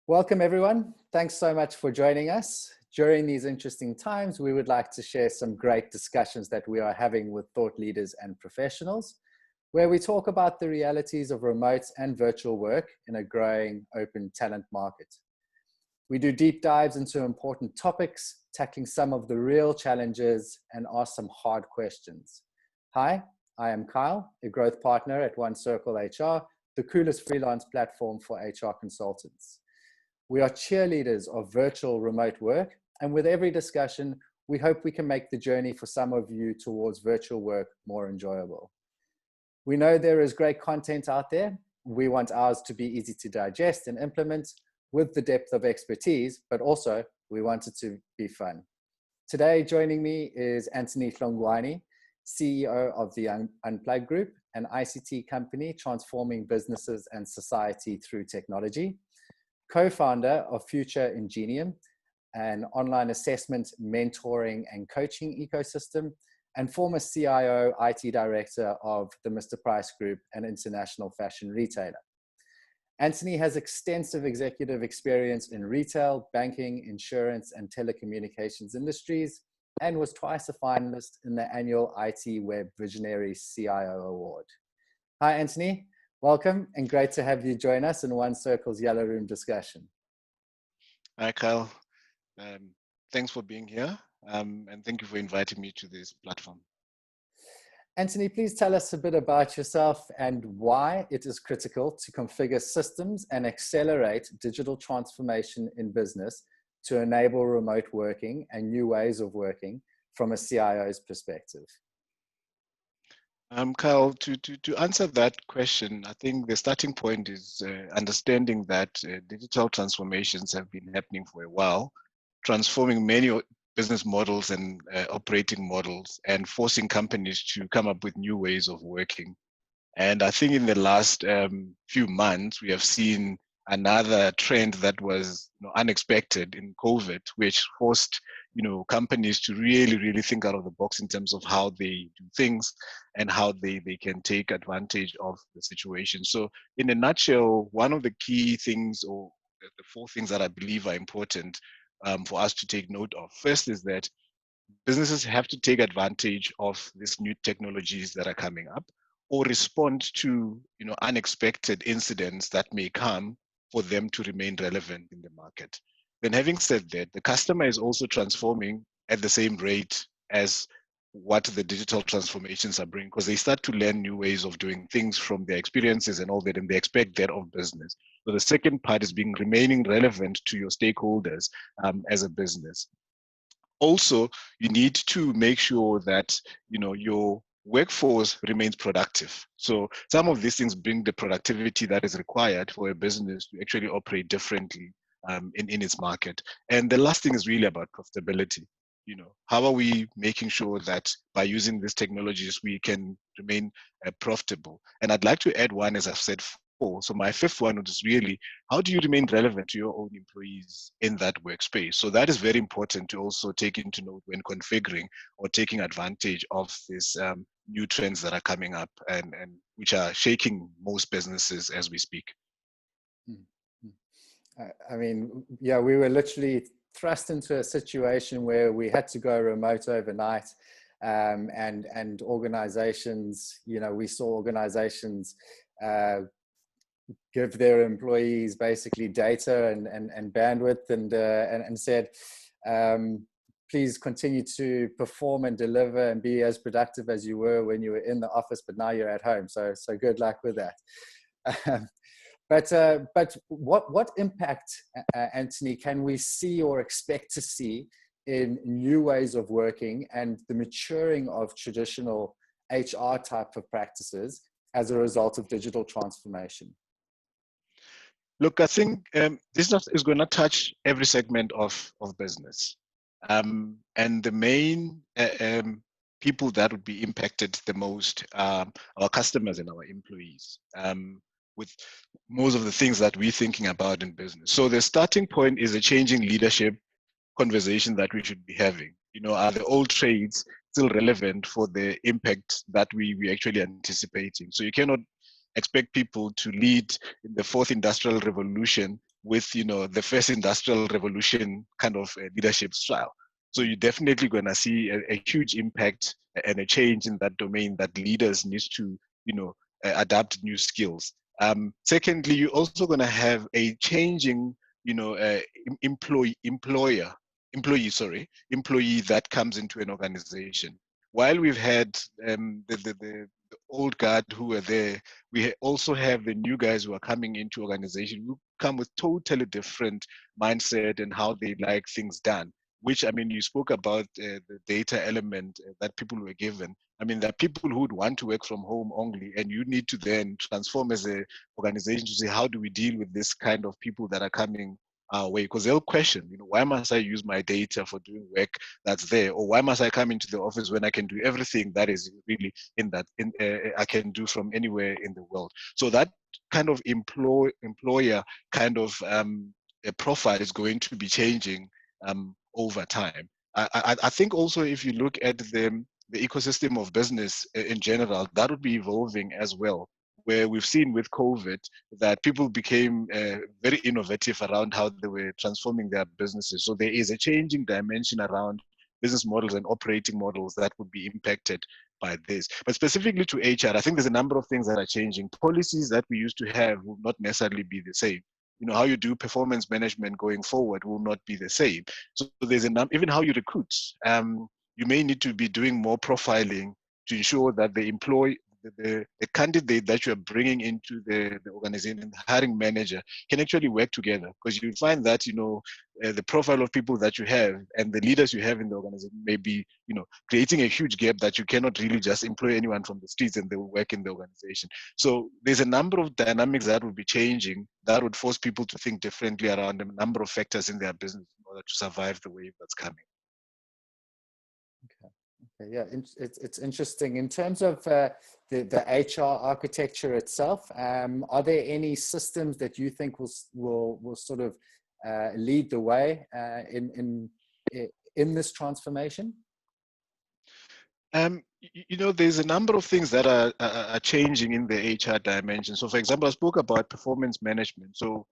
Welcome, everyone. Thanks so much for joining us. During these interesting times, we would like to share some great discussions that we are having with thought leaders and professionals, where we talk about the realities of remote and virtual work in a growing open talent market. We do deep dives into important topics, tackling some of the real challenges and ask some hard questions. Hi, I am Kyle, a growth partner at One Circle HR, the coolest freelance platform for HR consultants. We are cheerleaders of virtual remote work, and with every discussion, we hope we can make the journey for some of you towards virtual work more enjoyable. We know there is great content out there. We want ours to be easy to digest and implement with the depth of expertise, but also we want it to be fun. Today, joining me is Antony Hlungwane, CEO of the Unplugg Group, an ICT company transforming businesses and society through technology. Co-founder of Future Ingenium, an online assessment, mentoring, and coaching ecosystem, and former CIO, IT director of the Mr. Price Group, an international fashion retailer. Antony has extensive executive experience in retail, banking, insurance, and telecommunications industries, and was twice a finalist in the annual IT Web Visionary CIO Award. Hi, Antony. Welcome, and great to have you join us in One Circle's Yellow Room discussion. Hi, Kyle. Thanks for being here, and thank you for inviting me to this platform. Antony, please tell us a bit about yourself and why it is critical to configure systems and accelerate digital transformation in business to enable remote working and new ways of working from a CIO's perspective. Kyle, to answer that question, I think the starting point is understanding that digital transformations have been happening for a while, transforming many business models and operating models and forcing companies to come up with new ways of working. And I think in the last few months, we have seen another trend that was unexpected in COVID, which forced companies to really think out of the box in terms of how they do things and how they can take advantage of the situation. So in a nutshell, one of the key things, or the four things that I believe are important for us to take note of. First is that businesses have to take advantage of these new technologies that are coming up, or respond to unexpected incidents that may come for them to remain relevant in the market. Then having said that, the customer is also transforming at the same rate as what the digital transformations are bringing, because they start to learn new ways of doing things from their experiences and all that, and they expect that of business. So the second part is remaining relevant to your stakeholders as a business. Also, you need to make sure that your workforce remains productive. So some of these things bring the productivity that is required for a business to actually operate differently in its market. And the last thing is really about profitability. How are we making sure that by using these technologies, we can remain profitable? And I'd like to add one, as I've said before. So my fifth one is really, how do you remain relevant to your own employees in that workspace? So that is very important to also take into note when configuring or taking advantage of these new trends that are coming up and which are shaking most businesses as we speak. I mean, yeah, we were literally thrust into a situation where we had to go remote overnight, and organizations, we saw organizations give their employees basically data and bandwidth and said, please continue to perform and deliver and be as productive as you were when you were in the office, but now you're at home. So good luck with that. But what impact, Antony, can we see or expect to see in new ways of working and the maturing of traditional HR type of practices as a result of digital transformation? Look, I think this is going to touch every segment of business. And the main people that would be impacted the most are our customers and our employees, with most of the things that we're thinking about in business. So the starting point is a changing leadership conversation that we should be having. Are the old trades still relevant for the impact that we actually anticipating? So you cannot expect people to lead in the fourth industrial revolution with, the first industrial revolution kind of leadership style. So you're definitely going to see a huge impact and a change in that domain that leaders need to, adapt new skills. Secondly, you're also going to have a changing, employee that comes into an organization. While we've had the old guard who are there, we also have the new guys who are coming into organization who come with totally different mindset and how they like things done. Which, I mean, you spoke about the data element that people were given. I mean, there are people who would want to work from home only, and you need to then transform as an organization to say, how do we deal with this kind of people that are coming our way? Because they'll question, why must I use my data for doing work that's there, or why must I come into the office when I can do everything that is really I can do from anywhere in the world? So that kind of employer kind of profile is going to be changing over time. I think also if you look at the ecosystem of business in general, that would be evolving as well, where we've seen with COVID that people became very innovative around how they were transforming their businesses. So there is a changing dimension around business models and operating models that would be impacted by this. But specifically to HR, I think there's a number of things that are changing. Policies that we used to have will not necessarily be the same. How you do performance management going forward will not be the same. So there's even how you recruit. You may need to be doing more profiling to ensure that the candidate that you're bringing into the organization, the hiring manager, can actually work together. Because you find that, the profile of people that you have and the leaders you have in the organization may be, creating a huge gap that you cannot really just employ anyone from the streets and they will work in the organization. So there's a number of dynamics that would be changing that would force people to think differently around a number of factors in their business in order to survive the wave that's coming. Okay, yeah, it's interesting. In terms of the HR architecture itself, are there any systems that you think will sort of lead the way in this transformation? There's a number of things that are changing in the HR dimension. So, for example, I spoke about performance management. So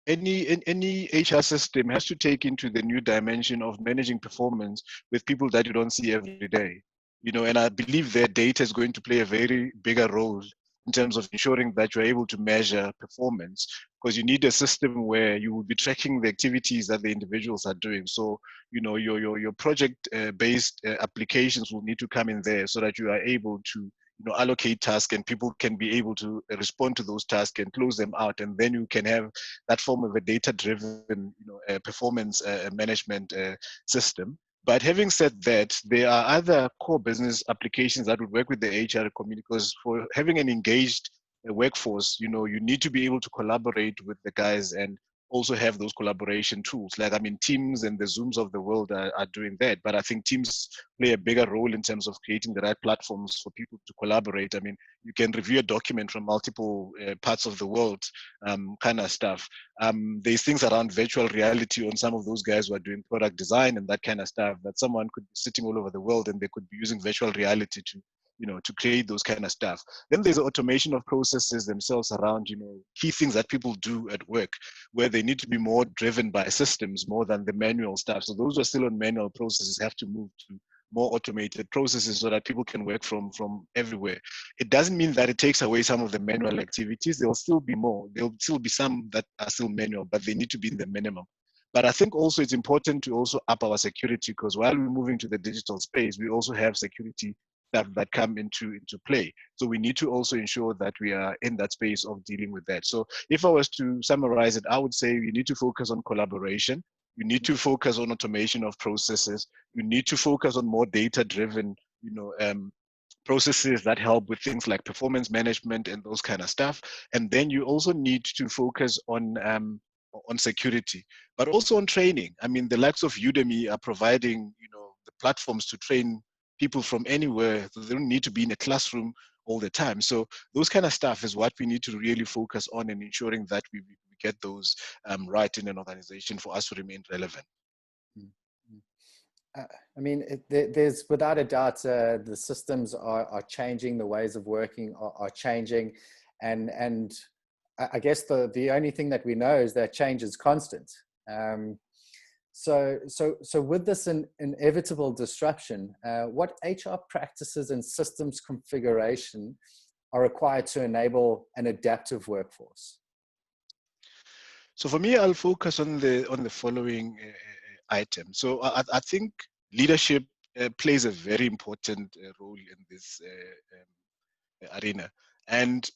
any HR system has to take into the new dimension of managing performance with people that you don't see every day. And I believe that data is going to play a very bigger role in terms of ensuring that you're able to measure performance, because you need a system where you will be tracking the activities that the individuals are doing. So, your project-based applications will need to come in there so that you are able to allocate tasks and people can be able to respond to those tasks and close them out. And then you can have that form of a data-driven performance management system. But having said that, there are other core business applications that would work with the HR community, because for having an engaged workforce, you need to be able to collaborate with the guys and also have those collaboration tools. Like, Teams and the Zooms of the world are doing that. But I think Teams play a bigger role in terms of creating the right platforms for people to collaborate. You can review a document from multiple parts of the world, kind of stuff. There's things around virtual reality on some of those guys who are doing product design and that kind of stuff, that someone could be sitting all over the world and they could be using virtual reality to create those kind of stuff. Then there's automation of processes themselves around, key things that people do at work, where they need to be more driven by systems more than the manual stuff. So those who are still on manual processes have to move to more automated processes so that people can work from everywhere. It doesn't mean that it takes away some of the manual activities. There'll still be more. There'll still be some that are still manual, but they need to be in the minimum. But I think also it's important to also up our security, because while we're moving to the digital space, we also have security that come into play. So we need to also ensure that we are in that space of dealing with that. So if I was to summarize it, I would say we need to focus on collaboration. You need to focus on automation of processes. You need to focus on more data-driven, processes that help with things like performance management and those kind of stuff. And then you also need to focus on security, but also on training. The likes of Udemy are providing, the platforms to train people from anywhere. So they don't need to be in a classroom all the time. So those kind of stuff is what we need to really focus on, and ensuring that we get those right in an organization for us to remain relevant. There's without a doubt the systems are changing, the ways of working are changing, and I guess the only thing that we know is that change is constant. So with this inevitable disruption, what HR practices and systems configuration are required to enable an adaptive workforce? So for me, I'll focus on the following item. So I think leadership plays a very important role in this arena. And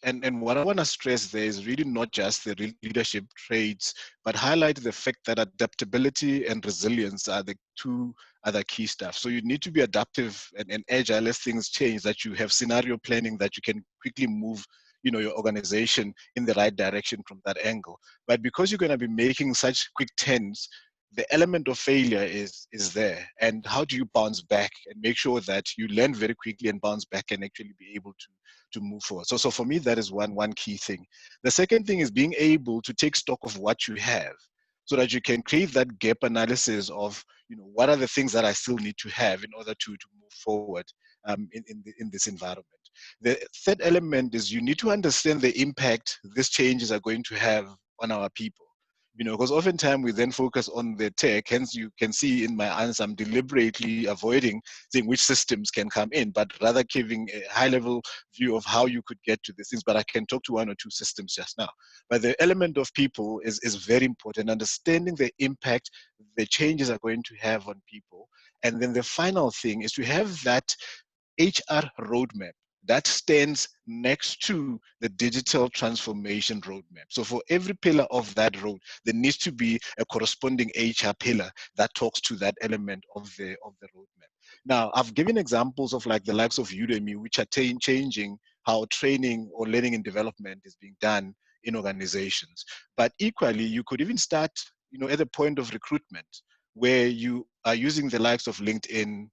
and what I want to stress there is really not just the leadership traits, but highlight the fact that adaptability and resilience are the two other key stuff. So you need to be adaptive and agile as things change, that you have scenario planning, that you can quickly move your organization in the right direction from that angle. But because you're going to be making such quick turns, the element of failure is there. And how do you bounce back and make sure that you learn very quickly and bounce back and actually be able to move forward? So for me, that is one key thing. The second thing is being able to take stock of what you have, so that you can create that gap analysis of what are the things that I still need to have in order to move forward in this environment. The third element is you need to understand the impact these changes are going to have on our people. Because oftentimes we then focus on the tech. Hence, you can see in my answer, I'm deliberately avoiding saying which systems can come in, but rather giving a high-level view of how you could get to these things. But I can talk to one or two systems just now. But the element of people is very important. Understanding the impact the changes are going to have on people. And then the final thing is to have that HR roadmap that stands next to the digital transformation roadmap. So for every pillar of that road, there needs to be a corresponding HR pillar that talks to that element of the roadmap. Now, I've given examples of like the likes of Udemy, which are changing how training or learning and development is being done in organizations. But equally, you could even start, at the point of recruitment, where you are using the likes of LinkedIn,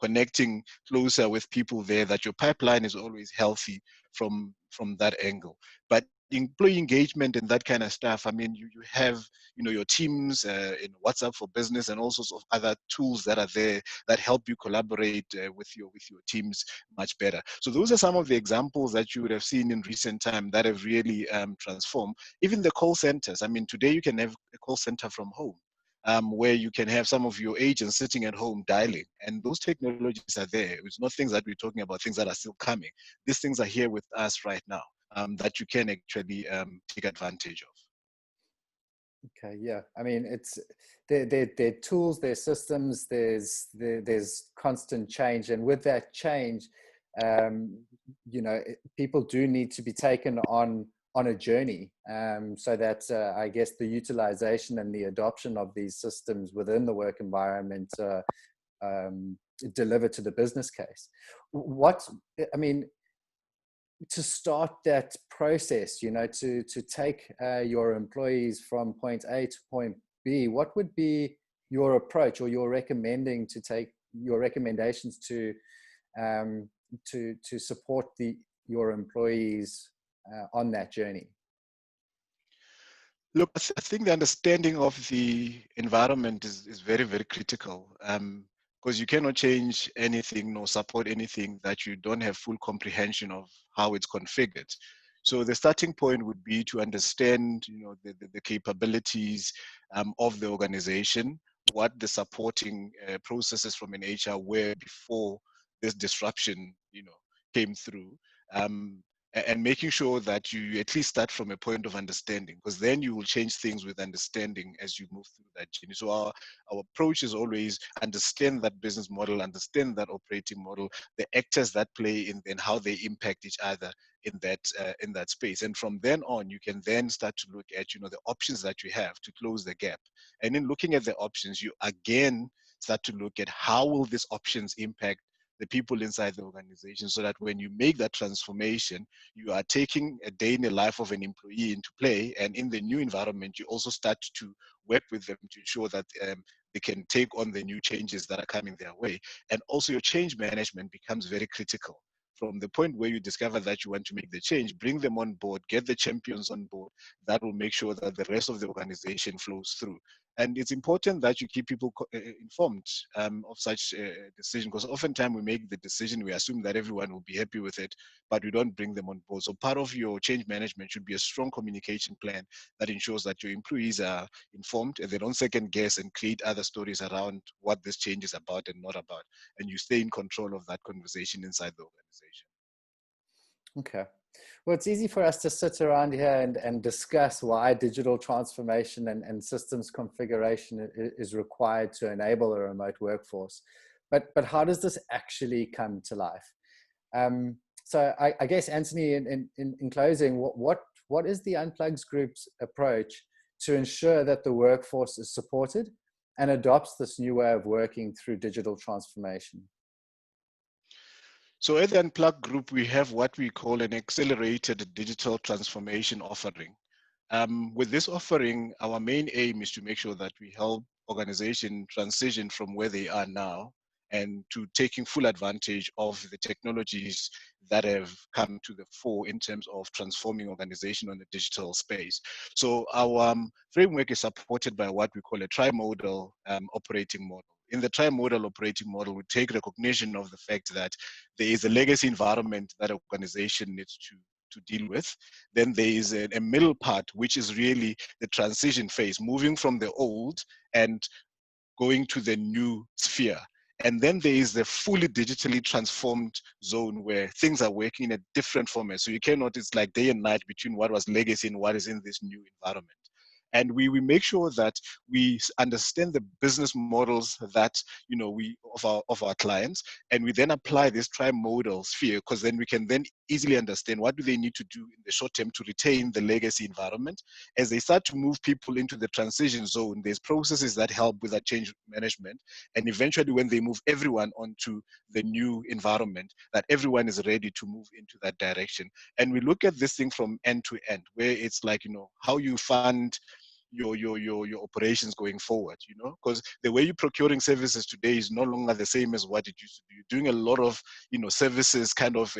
connecting closer with people there, that your pipeline is always healthy from that angle. But employee engagement and that kind of stuff, I mean, you have, your teams in WhatsApp for Business and all sorts of other tools that are there that help you collaborate with your teams much better. So those are some of the examples that you would have seen in recent time that have really transformed. Even the call centers. I mean, today you can have a call center from home. Where you can have some of your agents sitting at home dialing. And those technologies are there. It's not things that we're talking about, things that are still coming. These things are here with us right now, that you can actually take advantage of. Okay, yeah. I mean, it's they're tools, they're systems, there's constant change. And with that change, people do need to be taken on a journey, so that I guess the utilization and the adoption of these systems within the work environment deliver to the business case. To start that process, to take your employees from point A to point B, what would be your approach or your recommendations to support your employees on that journey? Look, I think the understanding of the environment is very, very critical, because you cannot change anything nor support anything that you don't have full comprehension of how it's configured. So the starting point would be to understand, the capabilities of the organization, what the supporting processes from an HR were before this disruption, came through. And making sure that you at least start from a point of understanding, because then you will change things with understanding as you move through that journey. So our approach is always understand that business model, understand that operating model, the actors that play in, and how they impact each other in that space. And from then on, you can then start to look at the options that you have to close the gap. And in looking at the options, you again start to look at how will these options impact the people inside the organization, so that when you make that transformation, you are taking a day in the life of an employee into play, and in the new environment, you also start to work with them to ensure that they can take on the new changes that are coming their way. And also your change management becomes very critical. From the point where you discover that you want to make the change, bring them on board, get the champions on board. That will make sure that the rest of the organization flows through. And it's important that you keep people informed of such a decision, because oftentimes we make the decision, we assume that everyone will be happy with it, but we don't bring them on board. So part of your change management should be a strong communication plan that ensures that your employees are informed and they don't second guess and create other stories around what this change is about and not about. And you stay in control of that conversation inside the organization. Okay. Well, it's easy for us to sit around here and discuss why digital transformation and systems configuration is required to enable a remote workforce. But how does this actually come to life? So I guess, Antony, in closing, what is the Unplugged Group's approach to ensure that the workforce is supported and adopts this new way of working through digital transformation? So at the Unplugg Group, we have what we call an accelerated digital transformation offering. With this offering, our main aim is to make sure that we help organizations transition from where they are now and to taking full advantage of the technologies that have come to the fore in terms of transforming organization on the digital space. So our framework is supported by what we call a tri-modal operating model. In the tri-modal operating model, we take recognition of the fact that there is a legacy environment that an organization needs to deal with. Then there is a middle part, which is really the transition phase, moving from the old and going to the new sphere. And then there is the fully digitally transformed zone where things are working in a different format. So you cannot, it's like day and night between what was legacy and what is in this new environment. And we make sure that we understand the business models that we of our clients, and we then apply this tri-modal sphere, because then we can then easily understand what do they need to do in the short term to retain the legacy environment. As they start to move people into the transition zone, there's processes that help with that change management, and eventually when they move everyone onto the new environment, that everyone is ready to move into that direction. And we look at this thing from end to end, where it's like how you fund your operations going forward, because the way you're procuring services today is no longer the same as what it used to be. You're doing a lot of services kind of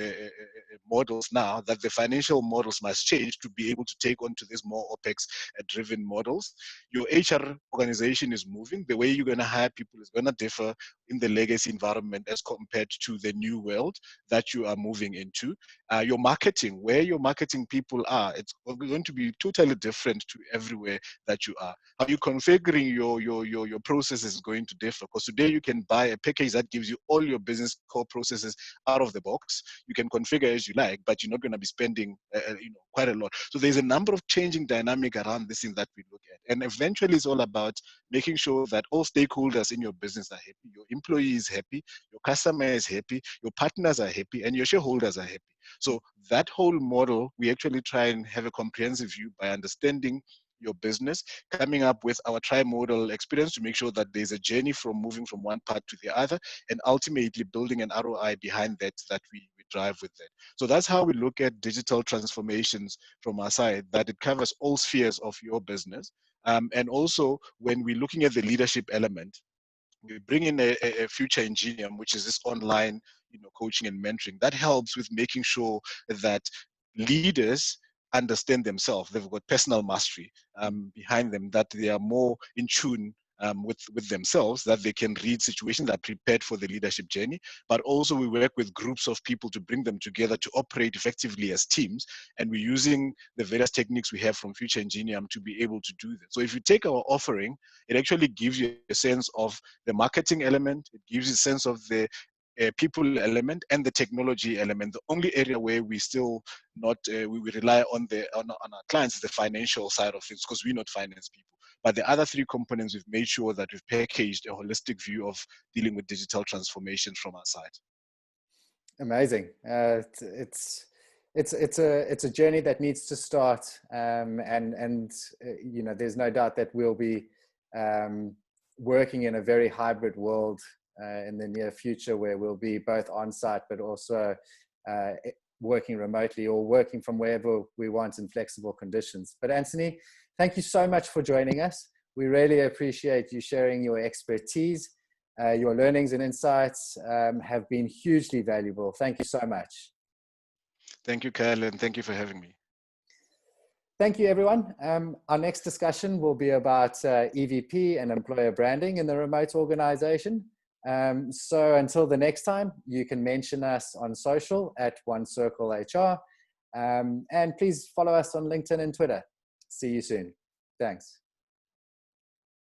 models now, that the financial models must change to be able to take on to these more OPEX driven models. Your HR organization is moving. The way you're going to hire people is going to differ in the legacy environment as compared to the new world that you are moving into. Your marketing, where your marketing people are, it's going to be totally different to everywhere that you are. How you configuring your process is going to differ, because today you can buy a package that gives you all your business core processes out of the box. You can configure as you like, but you're not going to be spending quite a lot. So there's a number of changing dynamic around this thing that we look at, and eventually it's all about making sure that all stakeholders in your business are happy, your employee is happy, your customer is happy, your partners are happy, and your shareholders are happy. So that whole model, we actually try and have a comprehensive view by understanding your business, coming up with our tri-modal experience to make sure that there's a journey from moving from one part to the other, and ultimately building an ROI behind that we drive with that. So that's how we look at digital transformations from our side, that it covers all spheres of your business. And also when we're looking at the leadership element, we bring in a future engineer, which is this online coaching and mentoring that helps with making sure that leaders understand themselves. They've got personal mastery behind them, that they are more in tune with themselves, that they can read situations, that are prepared for the leadership journey. But also we work with groups of people to bring them together to operate effectively as teams. And we're using the various techniques we have from Future Engineering to be able to do that. So if you take our offering, it actually gives you a sense of the marketing element, it gives you a sense of the people element and the technology element. The only area where we still not, we rely on our clients is the financial side of things, because we're not finance people. But the other three components, we've made sure that we've packaged a holistic view of dealing with digital transformation from our side. Amazing. It's a journey that needs to start, and there's no doubt that we'll be working in a very hybrid world in the near future, where we'll be both on site but also working remotely or working from wherever we want in flexible conditions. But Antony, thank you so much for joining us. We really appreciate you sharing your expertise. Your learnings and insights have been hugely valuable. Thank you so much. Thank you, Kyle, and thank you for having me. Thank you, everyone. Our next discussion will be about EVP and employer branding in the remote organization. So until the next time, you can mention us on social at OneCircleHR. And please follow us on LinkedIn and Twitter. See you soon. Thanks.